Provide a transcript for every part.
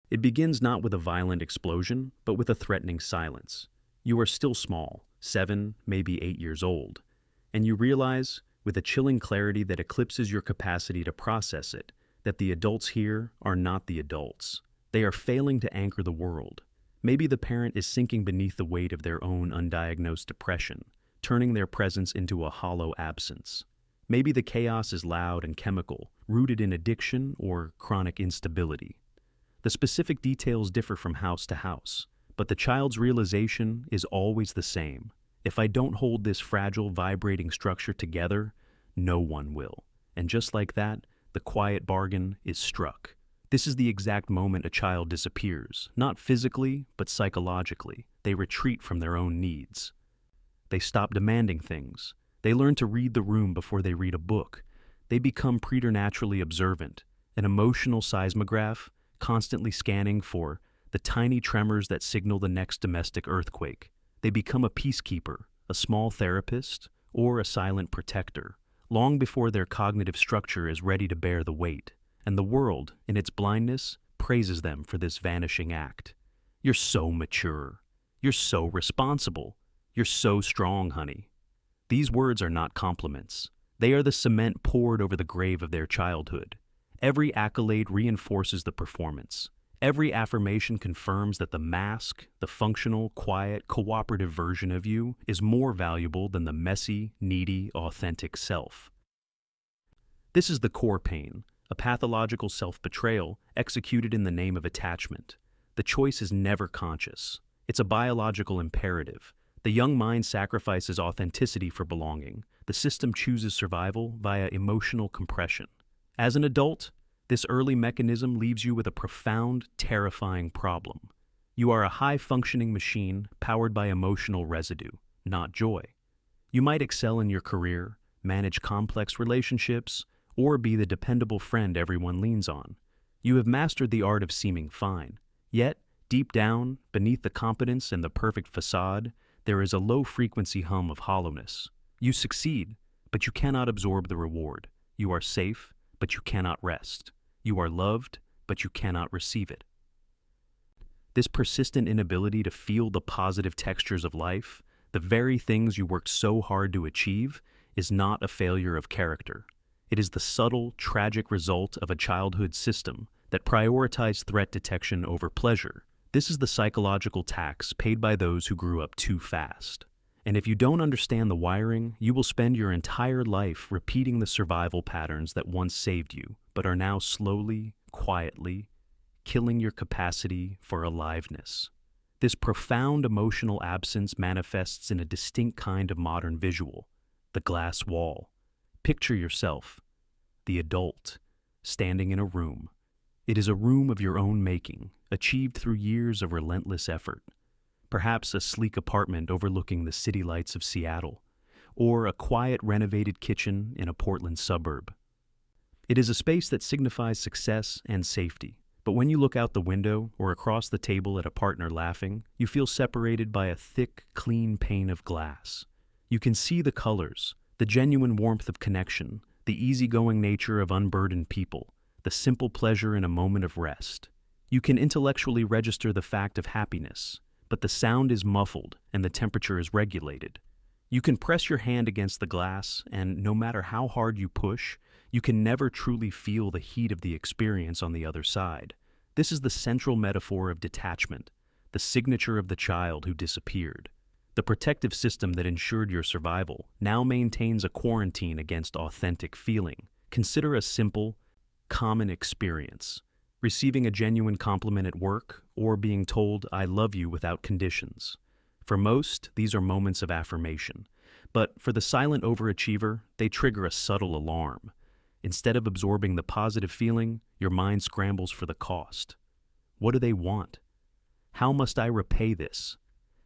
It begins not with a violent explosion, but with a threatening silence. You are still small, 7, maybe 8 years old, and you realize, with a chilling clarity that eclipses your capacity to process it, that the adults here are not the adults. They are failing to anchor the world. Maybe the parent is sinking beneath the weight of their own undiagnosed depression, turning their presence into a hollow absence. Maybe the chaos is loud and chemical, rooted in addiction or chronic instability. The specific details differ from house to house, but the child's realization is always the same. If I don't hold this fragile, vibrating structure together, no one will. And just like that, the quiet bargain is struck. This is the exact moment a child disappears, not physically, but psychologically. They retreat from their own needs. They stop demanding things. They learn to read the room before they read a book. They become preternaturally observant, an emotional seismograph, constantly scanning for the tiny tremors that signal the next domestic earthquake. They become a peacekeeper, a small therapist, or a silent protector, long before their cognitive structure is ready to bear the weight. And the world, in its blindness, praises them for this vanishing act. You're so mature. You're so responsible. You're so strong, honey. These words are not compliments. They are the cement poured over the grave of their childhood. Every accolade reinforces the performance. Every affirmation confirms that the mask, the functional, quiet, cooperative version of you, is more valuable than the messy, needy, authentic self. This is the core pain, a pathological self-betrayal executed in the name of attachment. The choice is never conscious. It's a biological imperative. The young mind sacrifices authenticity for belonging. The system chooses survival via emotional compression. As an adult, this early mechanism leaves you with a profound, terrifying problem. You are a high-functioning machine powered by emotional residue, not joy. You might excel in your career, manage complex relationships, or be the dependable friend everyone leans on. You have mastered the art of seeming fine. Yet, deep down, beneath the competence and the perfect facade, there is a low-frequency hum of hollowness. You succeed, but you cannot absorb the reward. You are safe, but you cannot rest. You are loved, but you cannot receive it. This persistent inability to feel the positive textures of life, the very things you worked so hard to achieve, is not a failure of character. It is the subtle, tragic result of a childhood system that prioritized threat detection over pleasure. This is the psychological tax paid by those who grew up too fast. And if you don't understand the wiring, you will spend your entire life repeating the survival patterns that once saved you, but are now slowly, quietly, killing your capacity for aliveness. This profound emotional absence manifests in a distinct kind of modern visual, the glass wall. Picture yourself, the adult, standing in a room. It is a room of your own making, achieved through years of relentless effort. Perhaps a sleek apartment overlooking the city lights of Seattle, or a quiet renovated kitchen in a Portland suburb. It is a space that signifies success and safety, but when you look out the window or across the table at a partner laughing, you feel separated by a thick, clean pane of glass. You can see the colors, the genuine warmth of connection, the easygoing nature of unburdened people, the simple pleasure in a moment of rest. You can intellectually register the fact of happiness, but the sound is muffled and the temperature is regulated. You can press your hand against the glass, and no matter how hard you push, you can never truly feel the heat of the experience on the other side. This is the central metaphor of detachment, the signature of the child who disappeared. The protective system that ensured your survival now maintains a quarantine against authentic feeling. Consider a simple, common experience: receiving a genuine compliment at work, or being told, "I love you," without conditions. For most, these are moments of affirmation. But for the silent overachiever, they trigger a subtle alarm. Instead of absorbing the positive feeling, your mind scrambles for the cost. What do they want? How must I repay this?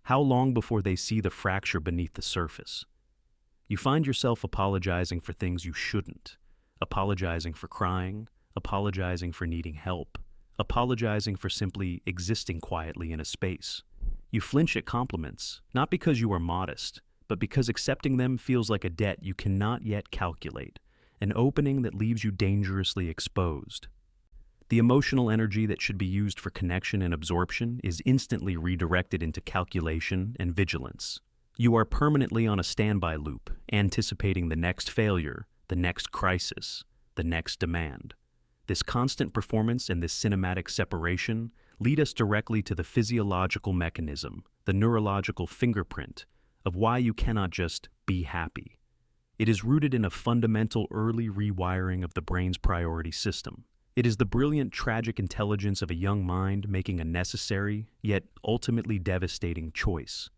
How long before they see the fracture beneath the surface? You find yourself apologizing for things you shouldn't. Apologizing for crying, apologizing for needing help, apologizing for simply existing quietly in a space. You flinch at compliments, not because you are modest, but because accepting them feels like a debt you cannot yet calculate, an opening that leaves you dangerously exposed. The emotional energy that should be used for connection and absorption is instantly redirected into calculation and vigilance. You are permanently on a standby loop, anticipating the next failure, the next crisis, the next demand. This constant performance and this cinematic separation lead us directly to the physiological mechanism, the neurological fingerprint, of why you cannot just be happy. It is rooted in a fundamental early rewiring of the brain's priority system. It is the brilliant, tragic intelligence of a young mind making a necessary, yet ultimately devastating choice.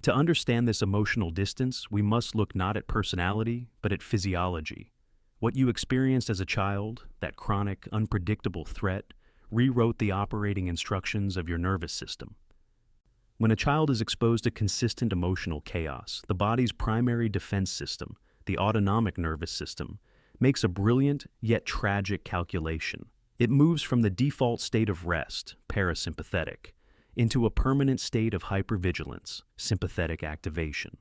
To understand this emotional distance, we must look not at personality, but at physiology. What you experienced as a child, that chronic, unpredictable threat, rewrote the operating instructions of your nervous system. When a child is exposed to consistent emotional chaos, the body's primary defense system, the autonomic nervous system, makes a brilliant yet tragic calculation. It moves from the default state of rest, parasympathetic, into a permanent state of hypervigilance, sympathetic activation.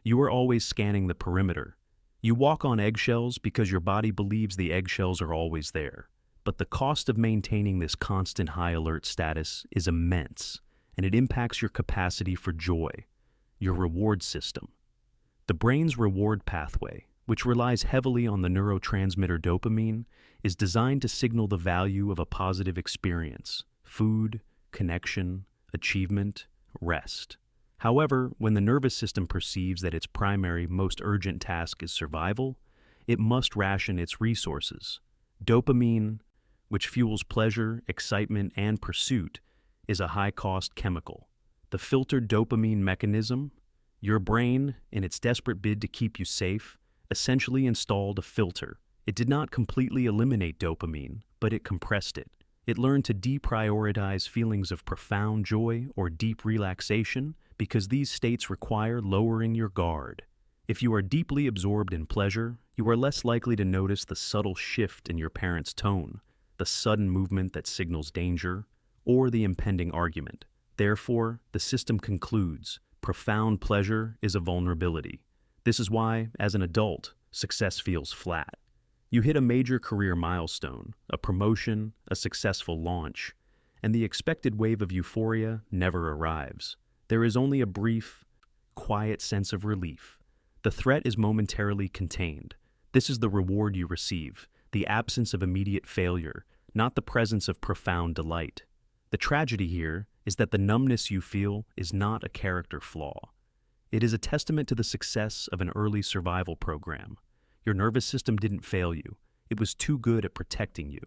You are always scanning the perimeter. You walk on eggshells because your body believes the eggshells are always there. But the cost of maintaining this constant high alert status is immense, and it impacts your capacity for joy, your reward system. The brain's reward pathway, which relies heavily on the neurotransmitter dopamine, is designed to signal the value of a positive experience: food, connection, achievement, rest. However, when the nervous system perceives that its primary, most urgent task is survival, it must ration its resources. Dopamine, which fuels pleasure, excitement, and pursuit, is a high-cost chemical. The filtered dopamine mechanism, your brain, in its desperate bid to keep you safe, essentially installed a filter. It did not completely eliminate dopamine, but it compressed it. It learned to deprioritize feelings of profound joy or deep relaxation because these states require lowering your guard. If you are deeply absorbed in pleasure, you are less likely to notice the subtle shift in your parent's tone, the sudden movement that signals danger, or the impending argument. Therefore, the system concludes, profound pleasure is a vulnerability. This is why, as an adult, success feels flat. You hit a major career milestone, a promotion, a successful launch, and the expected wave of euphoria never arrives. There is only a brief, quiet sense of relief. The threat is momentarily contained. This is the reward you receive, the absence of immediate failure, not the presence of profound delight. The tragedy here is that the numbness you feel is not a character flaw. It is a testament to the success of an early survival program. Your nervous system didn't fail you. It was too good at protecting you.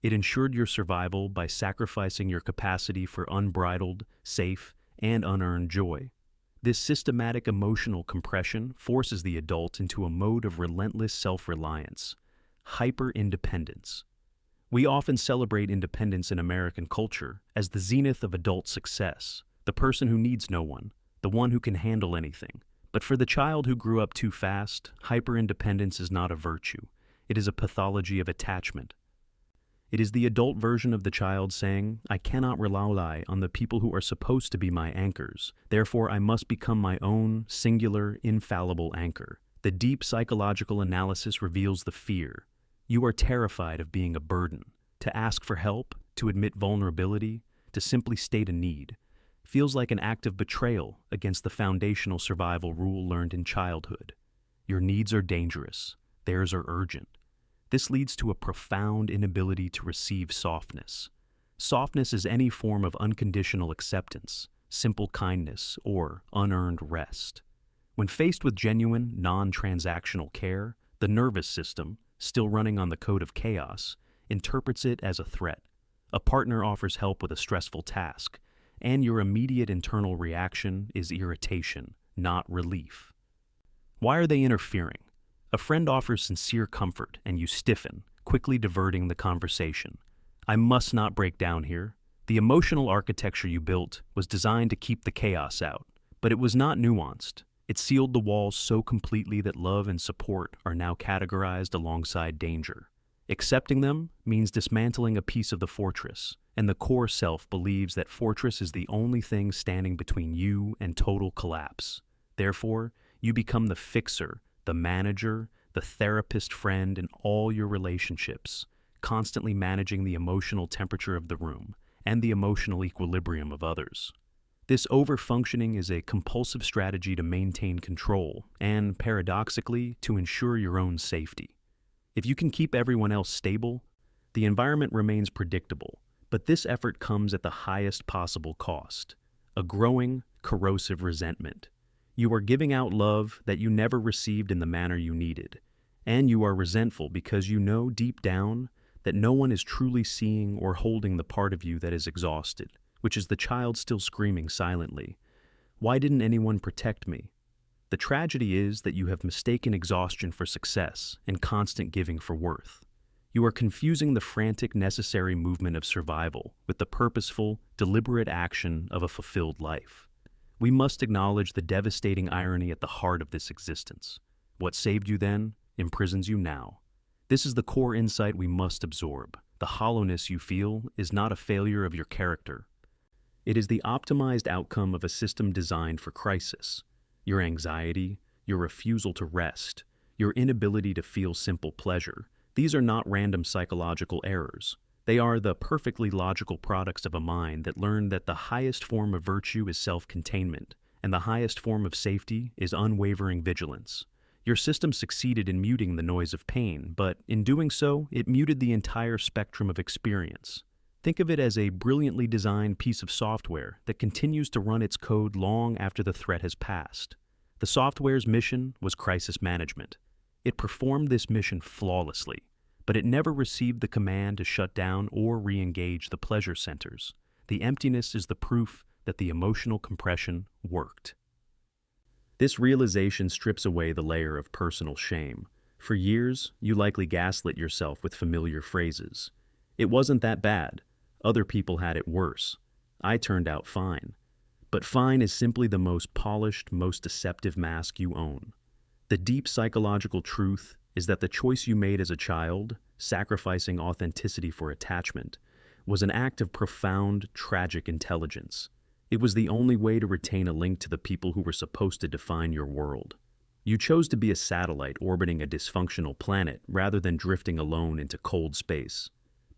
It ensured your survival by sacrificing your capacity for unbridled, safe, and unearned joy. This systematic emotional compression forces the adult into a mode of relentless self-reliance, hyper-independence. We often celebrate independence in American culture as the zenith of adult success, the person who needs no one, the one who can handle anything. But for the child who grew up too fast, hyper-independence is not a virtue. It is a pathology of attachment. It is the adult version of the child saying, "I cannot rely on the people who are supposed to be my anchors. Therefore, I must become my own, singular, infallible anchor." The deep psychological analysis reveals the fear. You are terrified of being a burden. To ask for help, to admit vulnerability, to simply state a need, feels like an act of betrayal against the foundational survival rule learned in childhood. Your needs are dangerous. Theirs are urgent. This leads to a profound inability to receive softness. Softness is any form of unconditional acceptance, simple kindness, or unearned rest. When faced with genuine, non-transactional care, the nervous system, still running on the code of chaos, interprets it as a threat. A partner offers help with a stressful task, and your immediate internal reaction is irritation, not relief. Why are they interfering? A friend offers sincere comfort, and you stiffen, quickly diverting the conversation. I must not break down here. The emotional architecture you built was designed to keep the chaos out, but it was not nuanced. It sealed the walls so completely that love and support are now categorized alongside danger. Accepting them means dismantling a piece of the fortress, and the core self believes that fortress is the only thing standing between you and total collapse. Therefore, you become the fixer, the manager, the therapist friend in all your relationships, constantly managing the emotional temperature of the room and the emotional equilibrium of others. This overfunctioning is a compulsive strategy to maintain control and, paradoxically, to ensure your own safety. If you can keep everyone else stable, the environment remains predictable, but this effort comes at the highest possible cost: a growing, corrosive resentment. You are giving out love that you never received in the manner you needed, and you are resentful because you know deep down that no one is truly seeing or holding the part of you that is exhausted, which is the child still screaming silently, "Why didn't anyone protect me?" The tragedy is that you have mistaken exhaustion for success and constant giving for worth. You are confusing the frantic, necessary movement of survival with the purposeful, deliberate action of a fulfilled life. We must acknowledge the devastating irony at the heart of this existence. What saved you then imprisons you now. This is the core insight we must absorb. The hollowness you feel is not a failure of your character. It is the optimized outcome of a system designed for crisis. Your anxiety, your refusal to rest, your inability to feel simple pleasure, these are not random psychological errors. They are the perfectly logical products of a mind that learned that the highest form of virtue is self-containment, and the highest form of safety is unwavering vigilance. Your system succeeded in muting the noise of pain, but in doing so, it muted the entire spectrum of experience. Think of it as a brilliantly designed piece of software that continues to run its code long after the threat has passed. The software's mission was crisis management. It performed this mission flawlessly, but it never received the command to shut down or re-engage the pleasure centers. The emptiness is the proof that the emotional compression worked. This realization strips away the layer of personal shame. For years, you likely gaslit yourself with familiar phrases. "It wasn't that bad. Other people had it worse. I turned out fine." But fine is simply the most polished, most deceptive mask you own. The deep psychological truth is that the choice you made as a child, sacrificing authenticity for attachment, was an act of profound, tragic intelligence. It was the only way to retain a link to the people who were supposed to define your world. You chose to be a satellite orbiting a dysfunctional planet rather than drifting alone into cold space.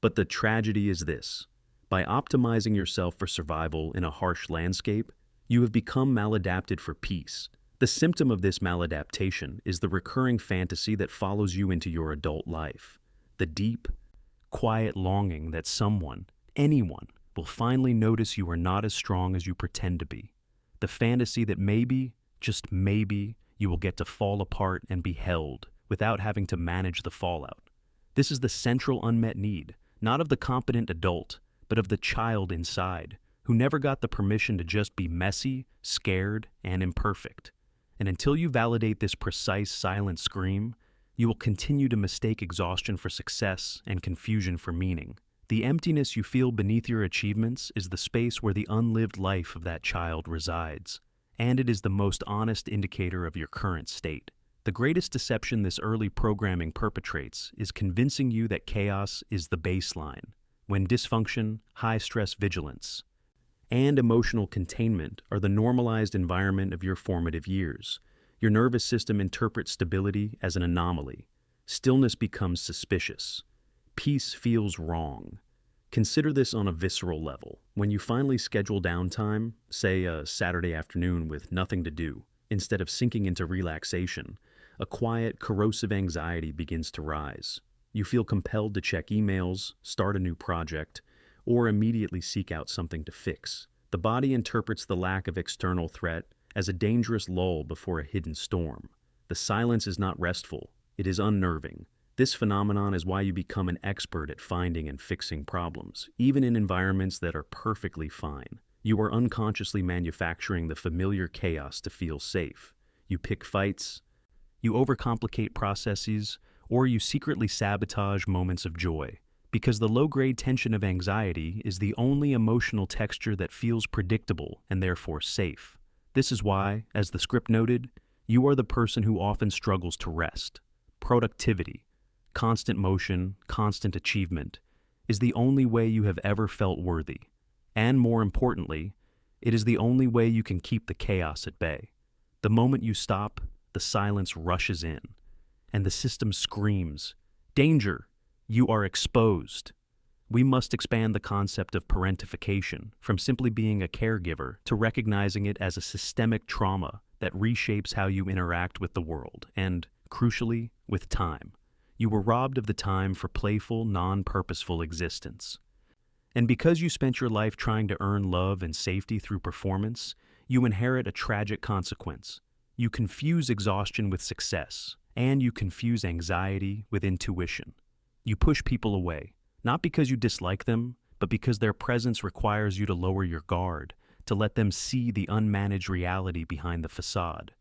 But the tragedy is this: by optimizing yourself for survival in a harsh landscape, you have become maladapted for peace. The symptom of this maladaptation is the recurring fantasy that follows you into your adult life. The deep, quiet longing that someone, anyone, will finally notice you are not as strong as you pretend to be. The fantasy that maybe, just maybe, you will get to fall apart and be held without having to manage the fallout. This is the central unmet need, not of the competent adult, but of the child inside, who never got the permission to just be messy, scared, and imperfect. And until you validate this precise, silent scream, you will continue to mistake exhaustion for success and confusion for meaning. The emptiness you feel beneath your achievements is the space where the unlived life of that child resides, and it is the most honest indicator of your current state. The greatest deception this early programming perpetrates is convincing you that chaos is the baseline, when dysfunction, high-stress vigilance, and emotional containment are the normalized environment of your formative years. Your nervous system interprets stability as an anomaly. Stillness becomes suspicious. Peace feels wrong. Consider this on a visceral level. When you finally schedule downtime, say a Saturday afternoon with nothing to do, instead of sinking into relaxation, a quiet, corrosive anxiety begins to rise. You feel compelled to check emails, start a new project, or immediately seek out something to fix. The body interprets the lack of external threat as a dangerous lull before a hidden storm. The silence is not restful, it is unnerving. This phenomenon is why you become an expert at finding and fixing problems, even in environments that are perfectly fine. You are unconsciously manufacturing the familiar chaos to feel safe. You pick fights, you overcomplicate processes, or you secretly sabotage moments of joy, because the low-grade tension of anxiety is the only emotional texture that feels predictable and therefore safe. This is why, as the script noted, you are the person who often struggles to rest. Productivity, constant motion, constant achievement, is the only way you have ever felt worthy. And more importantly, it is the only way you can keep the chaos at bay. The moment you stop, the silence rushes in, and the system screams, "Danger!" You are exposed. We must expand the concept of parentification from simply being a caregiver to recognizing it as a systemic trauma that reshapes how you interact with the world and, crucially, with time. You were robbed of the time for playful, non-purposeful existence. And because you spent your life trying to earn love and safety through performance, you inherit a tragic consequence. You confuse exhaustion with success, and you confuse anxiety with intuition. You push people away, not because you dislike them, but because their presence requires you to lower your guard, to let them see the unmanaged reality behind the facade.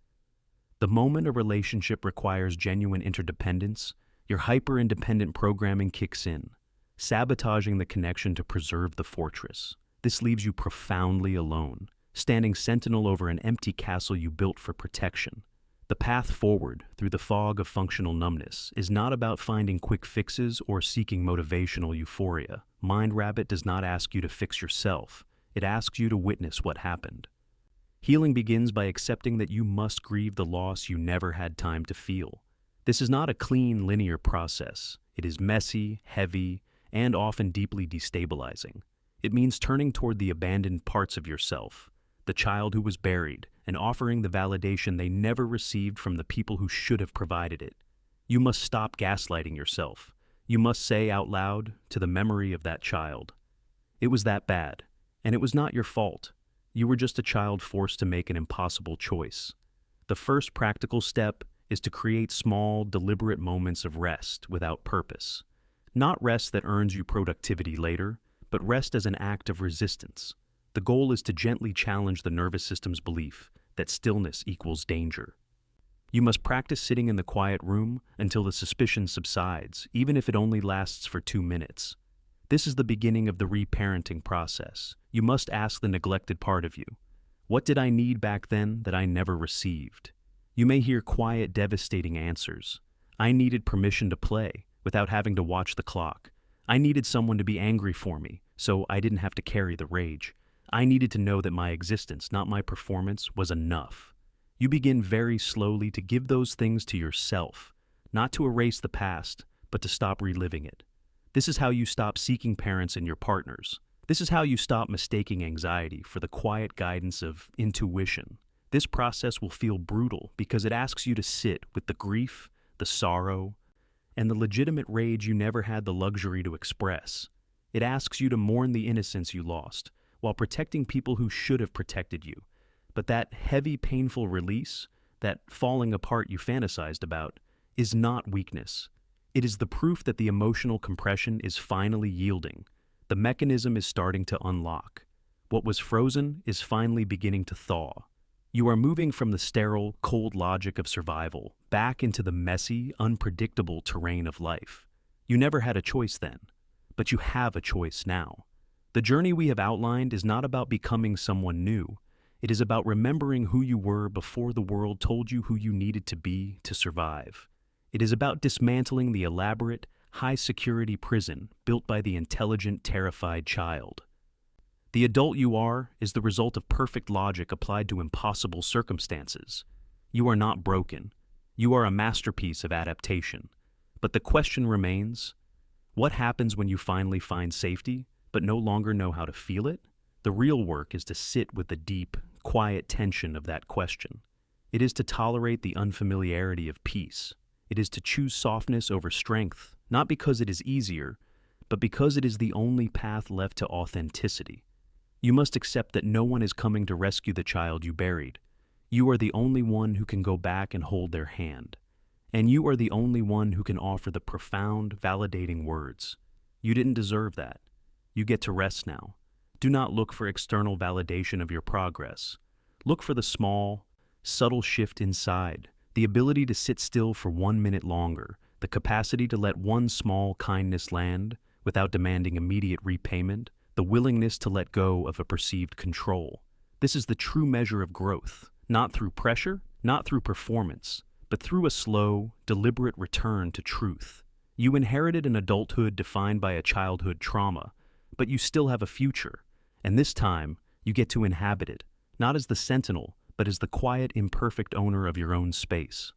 The moment a relationship requires genuine interdependence, your hyper-independent programming kicks in, sabotaging the connection to preserve the fortress. This leaves you profoundly alone, standing sentinel over an empty castle you built for protection. The path forward through the fog of functional numbness is not about finding quick fixes or seeking motivational euphoria. MindRabbit does not ask you to fix yourself. It asks you to witness what happened. Healing begins by accepting that you must grieve the loss you never had time to feel. This is not a clean, linear process. It is messy, heavy, and often deeply destabilizing. It means turning toward the abandoned parts of yourself, the child who was buried, and offering the validation they never received from the people who should have provided it. You must stop gaslighting yourself. You must say out loud to the memory of that child, "It was that bad, and it was not your fault. You were just a child forced to make an impossible choice." The first practical step is to create small, deliberate moments of rest without purpose. Not rest that earns you productivity later, but rest as an act of resistance. The goal is to gently challenge the nervous system's belief that stillness equals danger. You must practice sitting in the quiet room until the suspicion subsides, even if it only lasts for 2 minutes. This is the beginning of the reparenting process. You must ask the neglected part of you, "What did I need back then that I never received?" You may hear quiet, devastating answers. "I needed permission to play without having to watch the clock. I needed someone to be angry for me, so I didn't have to carry the rage. I needed to know that my existence, not my performance, was enough." You begin very slowly to give those things to yourself, not to erase the past, but to stop reliving it. This is how you stop seeking parents in your partners. This is how you stop mistaking anxiety for the quiet guidance of intuition. This process will feel brutal because it asks you to sit with the grief, the sorrow, and the legitimate rage you never had the luxury to express. It asks you to mourn the innocence you lost, while protecting people who should have protected you. But that heavy, painful release, that falling apart you fantasized about, is not weakness. It is the proof that the emotional compression is finally yielding. The mechanism is starting to unlock. What was frozen is finally beginning to thaw. You are moving from the sterile, cold logic of survival back into the messy, unpredictable terrain of life. You never had a choice then, but you have a choice now. The journey we have outlined is not about becoming someone new. It is about remembering who you were before the world told you who you needed to be to survive. It is about dismantling the elaborate, high-security prison built by the intelligent, terrified child. The adult you are is the result of perfect logic applied to impossible circumstances. You are not broken. You are a masterpiece of adaptation. But the question remains, what happens when you finally find safety, but no longer know how to feel it? The real work is to sit with the deep, quiet tension of that question. It is to tolerate the unfamiliarity of peace. It is to choose softness over strength, not because it is easier, but because it is the only path left to authenticity. You must accept that no one is coming to rescue the child you buried. You are the only one who can go back and hold their hand. And you are the only one who can offer the profound, validating words. You didn't deserve that. You get to rest now. Do not look for external validation of your progress. Look for the small, subtle shift inside, the ability to sit still for 1 minute longer, the capacity to let one small kindness land without demanding immediate repayment, the willingness to let go of a perceived control. This is the true measure of growth, not through pressure, not through performance, but through a slow, deliberate return to truth. You inherited an adulthood defined by a childhood trauma, but you still have a future, and this time you get to inhabit it, not as the sentinel, but as the quiet, imperfect owner of your own space.